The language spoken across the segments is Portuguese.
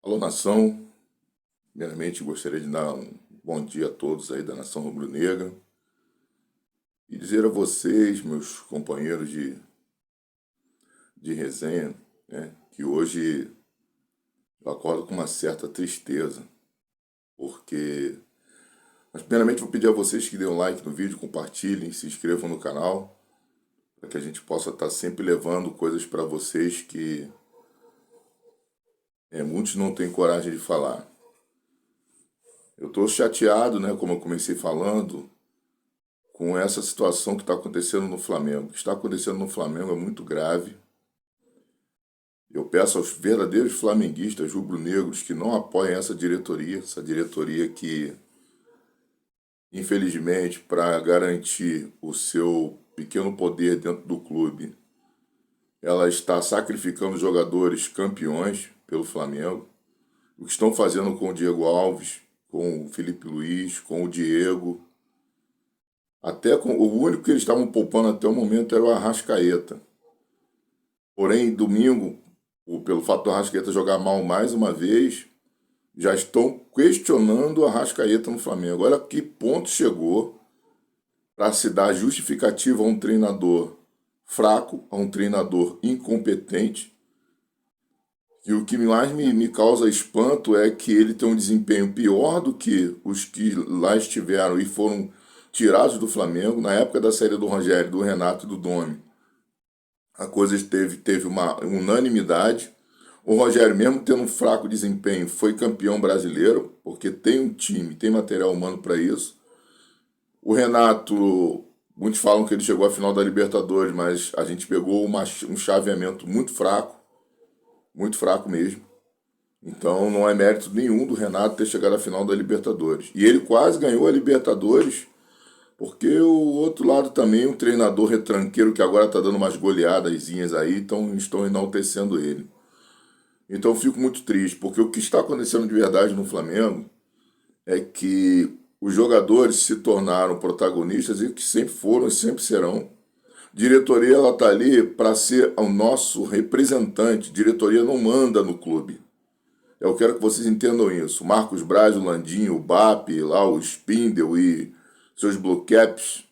Alô, nação. Primeiramente, gostaria de dar um bom dia a todos aí da nação rubro-negra e dizer a vocês, meus companheiros de resenha, né, que hoje eu acordo com uma certa tristeza, porque... Mas, primeiramente, vou pedir a vocês que dêem um like no vídeo, compartilhem, se inscrevam no canal, para que a gente possa estar sempre levando coisas para vocês que muitos não têm coragem de falar. Eu estou chateado, né, como eu comecei falando, com essa situação que está acontecendo no Flamengo. O que está acontecendo no Flamengo é muito grave. Eu peço aos verdadeiros flamenguistas rubro-negros que não apoiem essa diretoria que, infelizmente, para garantir o seu pequeno poder dentro do clube, ela está sacrificando jogadores campeões pelo Flamengo. O que estão fazendo com o Diego Alves, com o Felipe Luiz, com o Diego. Até com o único que eles estavam poupando até o momento era o Arrascaeta. Porém, domingo, pelo fato do Arrascaeta jogar mal mais uma vez, já estão questionando o Arrascaeta no Flamengo. Olha que ponto chegou para se dar justificativa a um treinador fraco, a um treinador incompetente. E o que mais me causa espanto é que ele tem um desempenho pior do que os que lá estiveram e foram tirados do Flamengo na época da saída do Rogério, do Renato e do Domi. A coisa teve uma unanimidade. O Rogério, mesmo tendo um fraco desempenho, foi campeão brasileiro, porque tem um time, tem material humano para isso. O Renato, muitos falam que ele chegou à final da Libertadores, mas a gente pegou um chaveamento muito fraco mesmo. Então não é mérito nenhum do Renato ter chegado à final da Libertadores. E ele quase ganhou a Libertadores, porque o outro lado também, um treinador retranqueiro que agora está dando umas goleadazinhas aí, então estão enaltecendo ele. Então eu fico muito triste, porque o que está acontecendo de verdade no Flamengo é que os jogadores se tornaram protagonistas e que sempre foram e sempre serão. Diretoria, ela está ali para ser o nosso representante. Diretoria não manda no clube. Eu quero que vocês entendam isso. O Marcos Braz, o Landinho, o BAP, lá o Spindle e seus blue caps,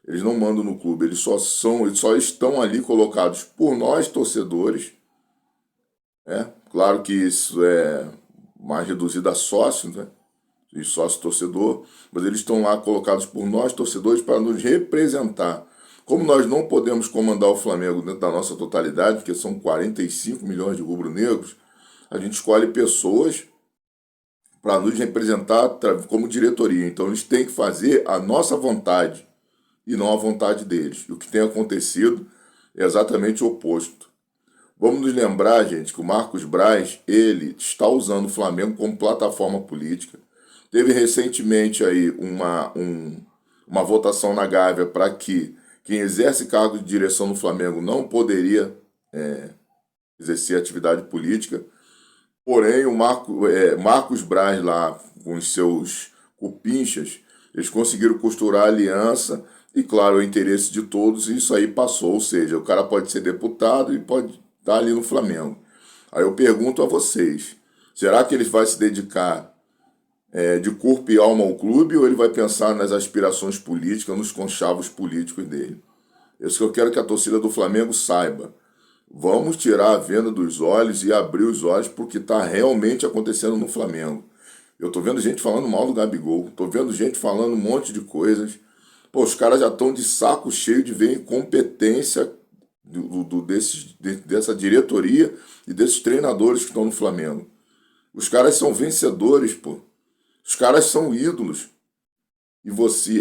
eles não mandam no clube. Eles só estão ali colocados por nós, torcedores. Claro que isso é mais reduzido a sócio, né? E sócio-torcedor, mas eles estão lá colocados por nós, torcedores, para nos representar. Como nós não podemos comandar o Flamengo dentro da nossa totalidade, porque são 45 milhões de rubro-negros, a gente escolhe pessoas para nos representar como diretoria. Então eles têm que fazer a nossa vontade e não a vontade deles. E o que tem acontecido é exatamente o oposto. Vamos nos lembrar, gente, que o Marcos Braz, ele está usando o Flamengo como plataforma política. Teve recentemente aí uma votação na Gávea para que quem exerce cargo de direção no Flamengo não poderia exercer atividade política. Porém, o Marcos Braz lá, com os seus cupinchas, eles conseguiram costurar a aliança e, claro, o interesse de todos, e isso aí passou. Ou seja, o cara pode ser deputado e pode estar ali no Flamengo. Aí eu pergunto a vocês, será que ele vai se dedicar de corpo e alma ao clube, ou ele vai pensar nas aspirações políticas, nos conchavos políticos dele? Isso que eu quero que a torcida do Flamengo saiba. Vamos tirar a venda dos olhos e abrir os olhos para o que está realmente acontecendo no Flamengo. Eu tô vendo gente falando mal do Gabigol, tô vendo gente falando um monte de coisas. Pô, os caras já estão de saco cheio de ver a incompetência dessa diretoria e desses treinadores que estão no Flamengo. Os caras são vencedores, pô. Os caras são ídolos.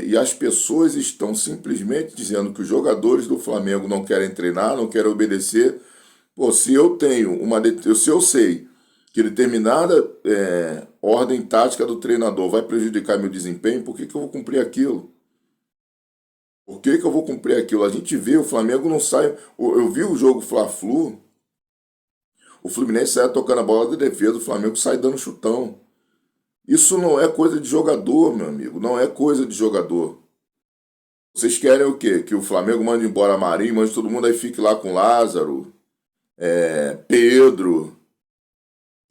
E as pessoas estão simplesmente dizendo que os jogadores do Flamengo não querem treinar, não querem obedecer. Pô, se eu sei que determinada ordem tática do treinador vai prejudicar meu desempenho, por que eu vou cumprir aquilo? Por que eu vou cumprir aquilo? A gente vê, o Flamengo não sai... Eu vi o jogo Fla-Flu, o Fluminense sai tocando a bola de defesa, o Flamengo sai dando chutão. Isso não é coisa de jogador, meu amigo. Não é coisa de jogador. Vocês querem o quê? Que o Flamengo mande embora Marinho, mande todo mundo aí fique lá com Lázaro, Pedro,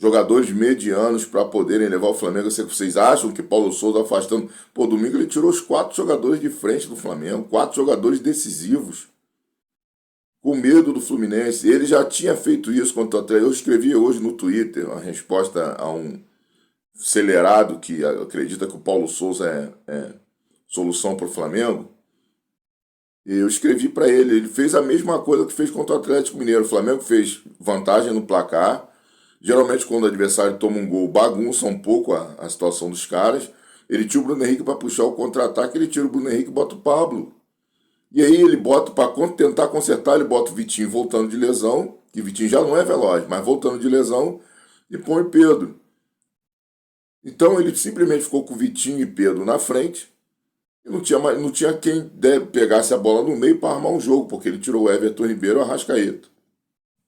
jogadores medianos para poderem levar o Flamengo. Vocês acham que Paulo Souza afastando... Pô, domingo ele tirou os 4 jogadores de frente do Flamengo, 4 jogadores decisivos, com medo do Fluminense. Ele já tinha feito isso contra o Atlético. Eu escrevi hoje no Twitter uma resposta a um acelerado que acredita que o Paulo Souza é solução para o Flamengo. Eu escrevi para ele, ele fez a mesma coisa que fez contra o Atlético Mineiro. O Flamengo fez vantagem no placar. Geralmente, quando o adversário toma um gol, bagunça um pouco a situação dos caras. Ele tira o Bruno Henrique para puxar o contra-ataque, ele tira o Bruno Henrique e bota o Pablo. E aí ele bota, para tentar consertar, ele bota o Vitinho voltando de lesão, que o Vitinho já não é veloz, mas voltando de lesão, e põe o Pedro. Então ele simplesmente ficou com o Vitinho e Pedro na frente, e não tinha quem pegasse a bola no meio para armar um jogo, porque ele tirou o Everton Ribeiro e o Arrascaeta.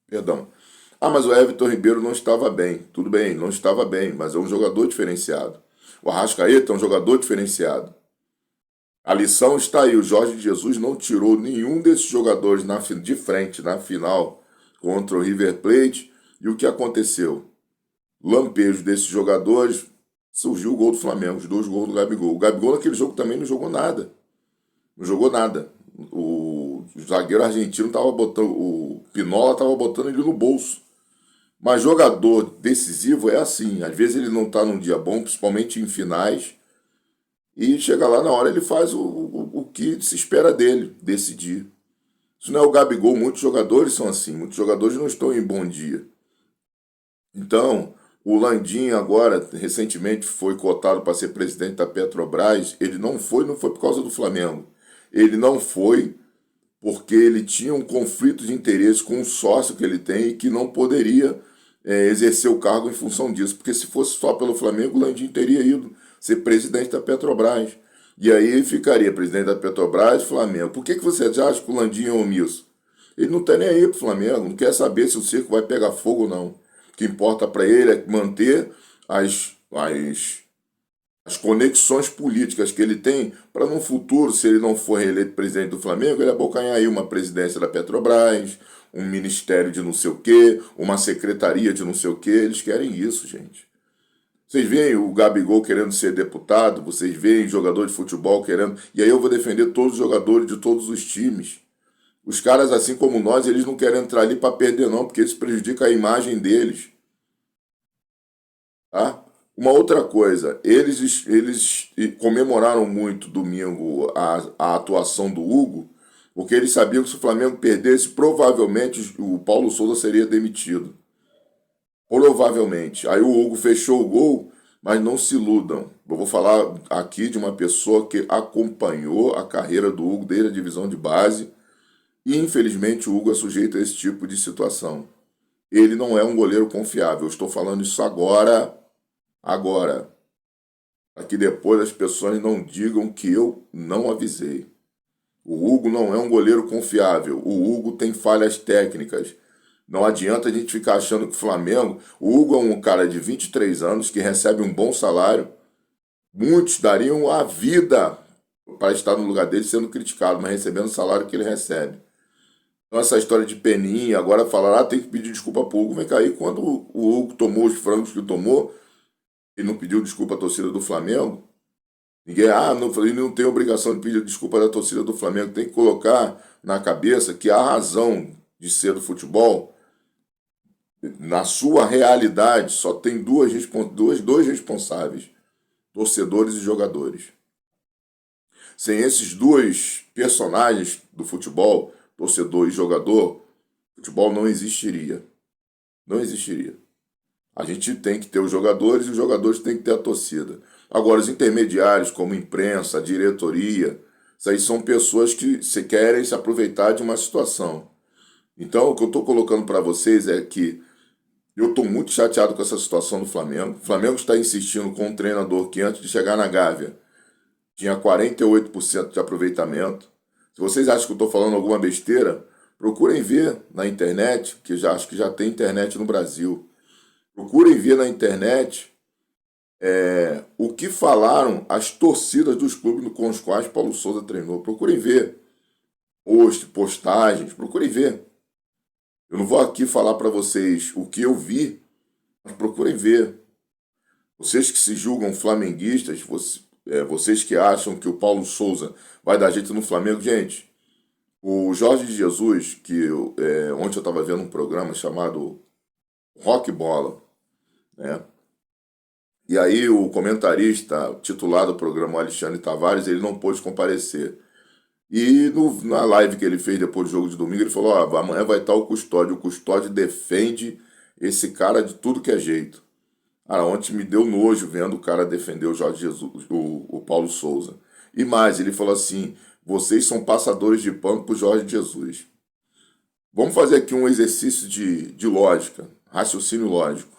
Perdão. Ah, mas o Everton Ribeiro não estava bem. Tudo bem, não estava bem, mas é um jogador diferenciado. O Arrascaeta é um jogador diferenciado. A lição está aí. O Jorge Jesus não tirou nenhum desses jogadores de frente na final contra o River Plate. E o que aconteceu? Lampejo desses jogadores, surgiu o gol do Flamengo, os 2 gols do Gabigol. O Gabigol naquele jogo também não jogou nada. Não jogou nada. O zagueiro argentino estava botando, o Pinola estava botando ele no bolso. Mas jogador decisivo é assim. Às vezes ele não está num dia bom, principalmente em finais. E chega lá na hora ele faz o que se espera dele, decidir. Isso não é o Gabigol, muitos jogadores são assim. Muitos jogadores não estão em bom dia. Então, o Landim agora, recentemente, foi cotado para ser presidente da Petrobras. Ele não foi por causa do Flamengo. Ele não foi porque ele tinha um conflito de interesse com um sócio que ele tem e que não poderia exercer o cargo em função disso. Porque se fosse só pelo Flamengo, o Landim teria ido ser presidente da Petrobras. E aí ele ficaria presidente da Petrobras e Flamengo. Por que você acha que o Landim é omisso? Ele não está nem aí pro Flamengo, não quer saber se o circo vai pegar fogo ou não. O que importa para ele é manter as conexões políticas que ele tem para no futuro, se ele não for reeleito presidente do Flamengo, ele abocanhar aí uma presidência da Petrobras, um ministério de não sei o quê, uma secretaria de não sei o quê. Eles querem isso, gente. Vocês veem o Gabigol querendo ser deputado, vocês veem jogador de futebol querendo... E aí eu vou defender todos os jogadores de todos os times. Os caras, assim como nós, eles não querem entrar ali para perder não, porque isso prejudica a imagem deles. Tá? Uma outra coisa, eles comemoraram muito domingo a atuação do Hugo, porque eles sabiam que se o Flamengo perdesse, provavelmente o Paulo Souza seria demitido. Provavelmente. Aí o Hugo fechou o gol, mas não se iludam. Eu vou falar aqui de uma pessoa que acompanhou a carreira do Hugo desde a divisão de base, e infelizmente o Hugo é sujeito a esse tipo de situação. Ele não é um goleiro confiável. Eu estou falando isso agora, para que depois as pessoas não digam que eu não avisei. O Hugo não é um goleiro confiável. O Hugo tem falhas técnicas. Não adianta a gente ficar achando que o Flamengo... O Hugo é um cara de 23 anos que recebe um bom salário. Muitos dariam a vida para estar no lugar dele sendo criticado, mas recebendo o salário que ele recebe. Então essa história de peninha, agora falar, tem que pedir desculpa pro Hugo. Vem cair quando o Hugo tomou os frangos que tomou e não pediu desculpa à torcida do Flamengo. Ninguém, ele não tem obrigação de pedir desculpa da torcida do Flamengo. Tem que colocar na cabeça que a razão de ser do futebol, na sua realidade, só tem dois responsáveis: torcedores e jogadores. Sem esses 2 personagens do futebol, torcedor e jogador, futebol não existiria. Não existiria. A gente tem que ter os jogadores e os jogadores têm que ter a torcida. Agora, os intermediários, como imprensa, diretoria, isso aí são pessoas que querem se aproveitar de uma situação. Então, o que eu estou colocando para vocês é que eu estou muito chateado com essa situação do Flamengo. O Flamengo está insistindo com um treinador que antes de chegar na Gávea tinha 48% de aproveitamento. Se vocês acham que eu estou falando alguma besteira, procurem ver na internet, que acho que já tem internet no Brasil. Procurem ver na internet o que falaram as torcidas dos clubes com os quais Paulo Souza treinou. Procurem ver postagens, procurem ver. Eu não vou aqui falar para vocês o que eu vi, Mas procurem ver. Vocês que se julgam flamenguistas, vocês que acham que o Paulo Souza vai dar jeito no Flamengo, gente, o Jorge Jesus, ontem eu estava vendo um programa chamado Rock Bola, né? E aí o comentarista titular do programa, Alexandre Tavares, ele não pôde comparecer. E na live que ele fez depois do jogo de domingo, ele falou, amanhã vai estar o Custódio defende esse cara de tudo que é jeito. Cara, ontem me deu nojo vendo o cara defender o Jorge Jesus, o Paulo Souza. E mais, ele falou assim, vocês são passadores de pano pro Jorge Jesus. Vamos fazer aqui um exercício de lógica, raciocínio lógico.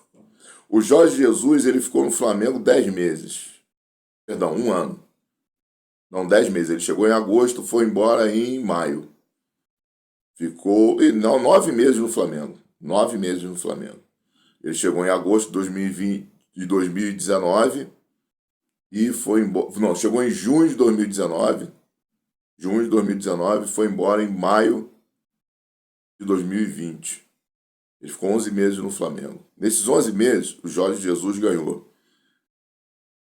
O Jorge Jesus, ele ficou no Flamengo 10 meses. Perdão, um ano. Não, 10 meses. Ele chegou em agosto, foi embora em maio. Ficou, não, 9 meses no Flamengo. 9 meses no Flamengo. Ele chegou em agosto de 2020, de 2019 e foi embora. Não, chegou em junho de 2019. Junho de 2019, foi embora em maio de 2020. Ele ficou 11 meses no Flamengo. Nesses 11 meses, o Jorge Jesus ganhou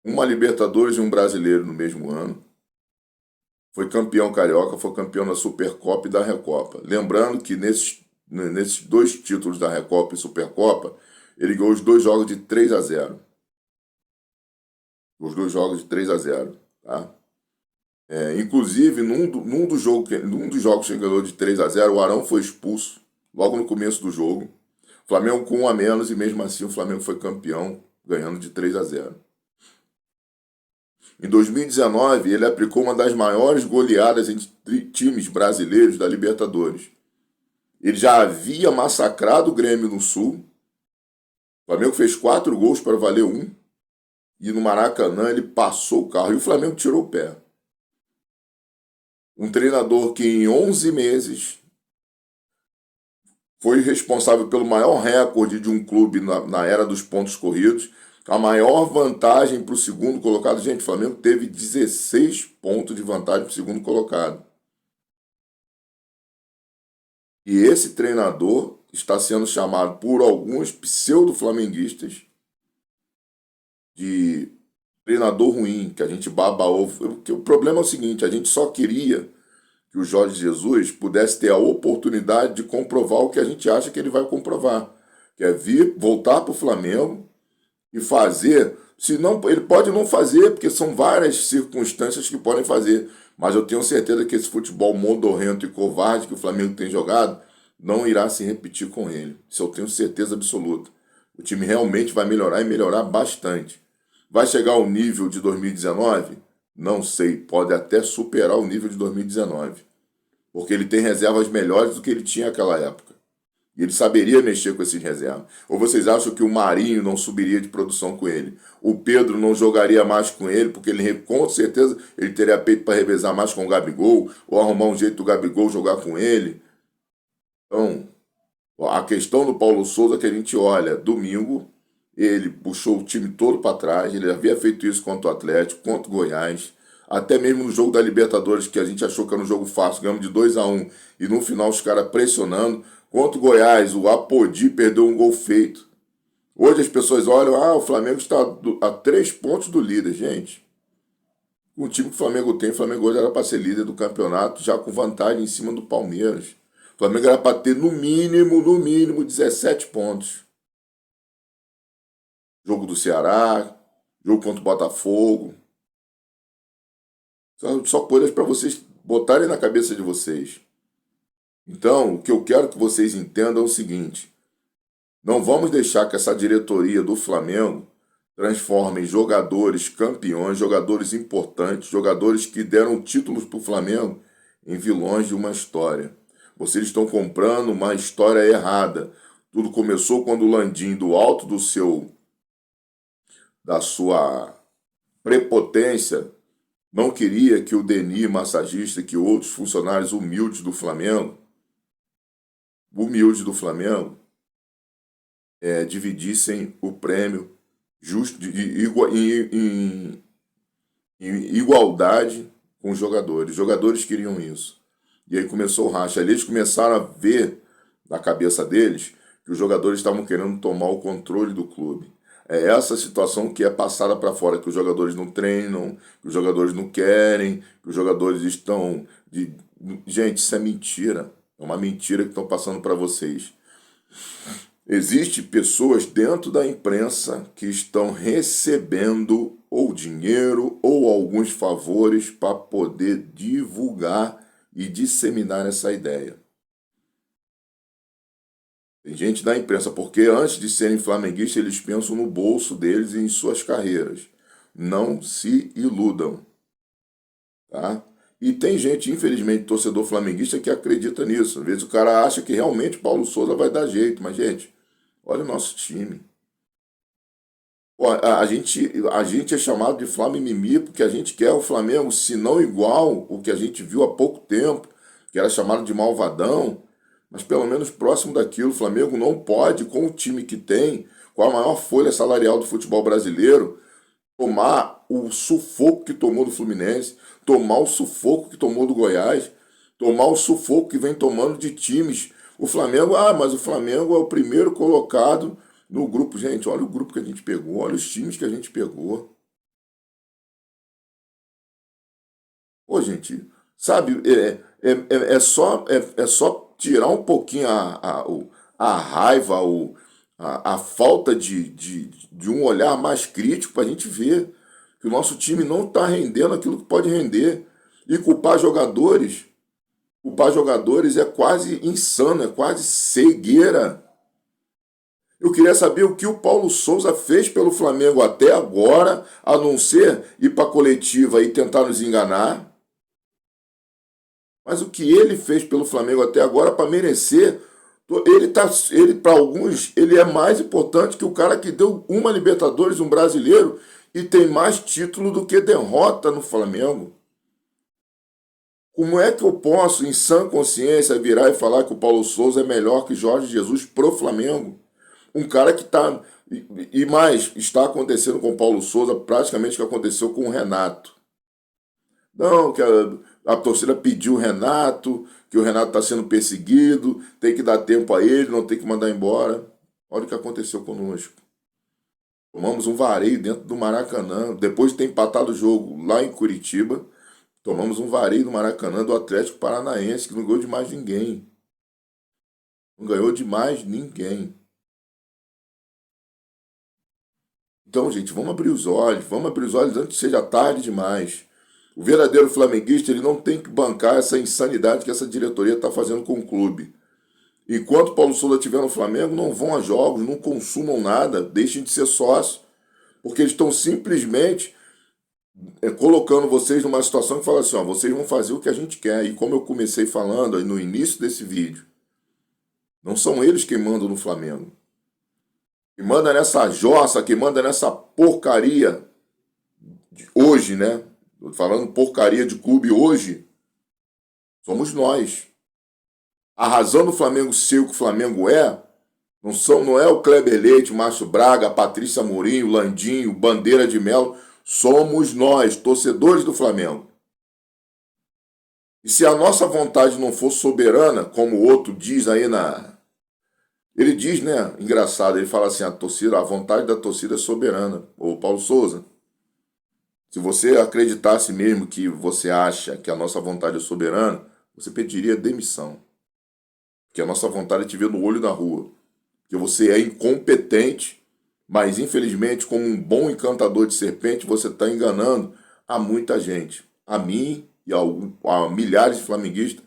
uma Libertadores e um Brasileiro no mesmo ano. Foi campeão carioca, foi campeão da Supercopa e da Recopa. Lembrando que nesses dois títulos da Recopa e Supercopa, ele ganhou os dois jogos de 3-0. Os dois jogos de 3-0, tá? Inclusive, num dos jogos que ele ganhou de 3-0, o Arão foi expulso logo no começo do jogo. O Flamengo com 1 a menos e mesmo assim o Flamengo foi campeão, ganhando de 3-0. Em 2019, ele aplicou uma das maiores goleadas entre times brasileiros da Libertadores. Ele já havia massacrado o Grêmio no Sul. O Flamengo fez 4 gols para valer 1. E no Maracanã ele passou o carro e o Flamengo tirou o pé. Um treinador que em 11 meses foi responsável pelo maior recorde de um clube na era dos pontos corridos. A maior vantagem para o segundo colocado. Gente, o Flamengo teve 16 pontos de vantagem para o segundo colocado. E esse treinador está sendo chamado por alguns pseudo-flamenguistas de treinador ruim, que a gente baba ovo. Porque o problema é o seguinte, a gente só queria que o Jorge Jesus pudesse ter a oportunidade de comprovar o que a gente acha que ele vai comprovar. Que é voltar para o Flamengo e fazer, se não, ele pode não fazer, porque são várias circunstâncias que podem fazer, mas eu tenho certeza que esse futebol modorrento e covarde que o Flamengo tem jogado não irá se repetir com ele. Isso eu tenho certeza absoluta. O time realmente vai melhorar e melhorar bastante. Vai chegar ao nível de 2019? Não sei, pode até superar o nível de 2019, porque ele tem reservas melhores do que ele tinha naquela época. E ele saberia mexer com esses reservas. Ou vocês acham que o Marinho não subiria de produção com ele? O Pedro não jogaria mais com ele, porque ele, com certeza, ele teria peito para revezar mais com o Gabigol, ou arrumar um jeito do Gabigol jogar com ele. Então, a questão do Paulo Souza que a gente olha, domingo, ele puxou o time todo para trás, ele havia feito isso contra o Atlético, contra o Goiás, até mesmo no jogo da Libertadores, que a gente achou que era um jogo fácil, ganhamos de 2-1, e no final os caras pressionando. Contra o Goiás, o Apodi perdeu um gol feito. Hoje as pessoas olham, o Flamengo está a 3 pontos do líder, gente. O time que o Flamengo tem, o Flamengo hoje era para ser líder do campeonato, já com vantagem em cima do Palmeiras. O Flamengo era para ter no mínimo 17 pontos. Jogo do Ceará, jogo contra o Botafogo. Só coisas para vocês botarem na cabeça de vocês. Então, o que eu quero que vocês entendam é o seguinte: não vamos deixar que essa diretoria do Flamengo transforme jogadores campeões, jogadores importantes, jogadores que deram títulos para o Flamengo em vilões de uma história. Vocês estão comprando uma história errada. Tudo começou quando o Landim, do alto da sua prepotência, não queria que o Denis, massagista, que outros funcionários humildes do Flamengo, dividissem o prêmio justo, em igualdade com os jogadores. Os jogadores queriam isso. E aí começou o racha. Ali eles começaram a ver na cabeça deles que os jogadores estavam querendo tomar o controle do clube. É essa situação que é passada para fora, que os jogadores não treinam, que os jogadores não querem, que os jogadores estão... Gente, isso é mentira. É uma mentira que estão passando para vocês. Existem pessoas dentro da imprensa que estão recebendo ou dinheiro ou alguns favores para poder divulgar e disseminar essa ideia. Tem gente da imprensa, porque antes de serem flamenguistas, eles pensam no bolso deles e em suas carreiras. Não se iludam, tá? E tem gente, infelizmente, torcedor flamenguista que acredita nisso. Às vezes o cara acha que realmente Paulo Souza vai dar jeito, mas, gente, olha o nosso time. Pô, a gente é chamado de Flamimimi porque a gente quer o Flamengo, se não igual o que a gente viu há pouco tempo, que era chamado de malvadão, mas pelo menos próximo daquilo. O Flamengo não pode, com o time que tem, com a maior folha salarial do futebol brasileiro, tomar o sufoco que tomou do Fluminense, tomar o sufoco que tomou do Goiás, tomar o sufoco que vem tomando de times. O Flamengo, mas o Flamengo é o primeiro colocado no grupo. Gente, olha o grupo que a gente pegou, olha os times que a gente pegou. Pô, gente, sabe, é só tirar um pouquinho a raiva, a falta de um olhar mais crítico para a gente ver que o nosso time não está rendendo aquilo que pode render. E culpar jogadores é quase insano, é quase cegueira. Eu queria saber o que o Paulo Souza fez pelo Flamengo até agora, a não ser ir para a coletiva e tentar nos enganar. Mas o que ele fez pelo Flamengo até agora para merecer, ele para alguns, ele é mais importante que o cara que deu uma Libertadores, um brasileiro, e tem mais título do que derrota no Flamengo. Como é que eu posso, em sã consciência, virar e falar que o Paulo Souza é melhor que Jorge Jesus pro Flamengo? Um cara que está... E mais, está acontecendo com o Paulo Souza praticamente o que aconteceu com o Renato. Não, que a torcida pediu o Renato, que o Renato está sendo perseguido, tem que dar tempo a ele, não tem que mandar embora. Olha o que aconteceu conosco. Tomamos um vareio dentro do Maracanã. Depois de ter empatado o jogo lá em Curitiba, tomamos um vareio do Maracanã do Atlético Paranaense, que não ganhou de mais ninguém. Não ganhou de mais ninguém. Então, gente, vamos abrir os olhos antes que seja tarde demais. O verdadeiro flamenguista, ele não tem que bancar essa insanidade que essa diretoria está fazendo com o clube. Enquanto Paulo Souza estiver no Flamengo, não vão a jogos, não consumam nada, deixem de ser sócios, porque eles estão simplesmente colocando vocês numa situação que fala assim, vocês vão fazer o que a gente quer. E como eu comecei falando aí no início desse vídeo, não são eles quem mandam no Flamengo. Quem manda nessa jossa, quem manda nessa porcaria de hoje, né? Tô falando porcaria de clube hoje, somos nós. A razão do Flamengo ser o que o Flamengo não é o Kleber Leite, o Márcio Braga, a Patrícia Mourinho, o Landinho, Bandeira de Melo. Somos nós, torcedores do Flamengo. E se a nossa vontade não for soberana, como o outro diz aí Ele diz, né? Engraçado, ele fala assim, a vontade da torcida é soberana. Ô Paulo Souza, se você acreditasse mesmo que você acha que a nossa vontade é soberana, você pediria demissão. Porque a nossa vontade é te ver no olho da rua. Porque você é incompetente, mas infelizmente, como um bom encantador de serpente, você está enganando a muita gente. A mim e a milhares de flamenguistas,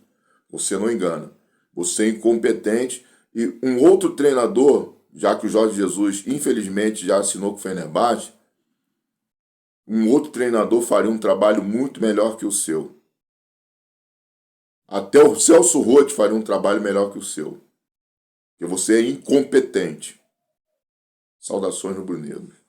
você não engana. Você é incompetente e um outro treinador, já que o Jorge Jesus infelizmente já assinou com o Fenerbahçe, um outro treinador faria um trabalho muito melhor que o seu. Até o Celso Roth faria um trabalho melhor que o seu. Porque você é incompetente. Saudações rubro-negras.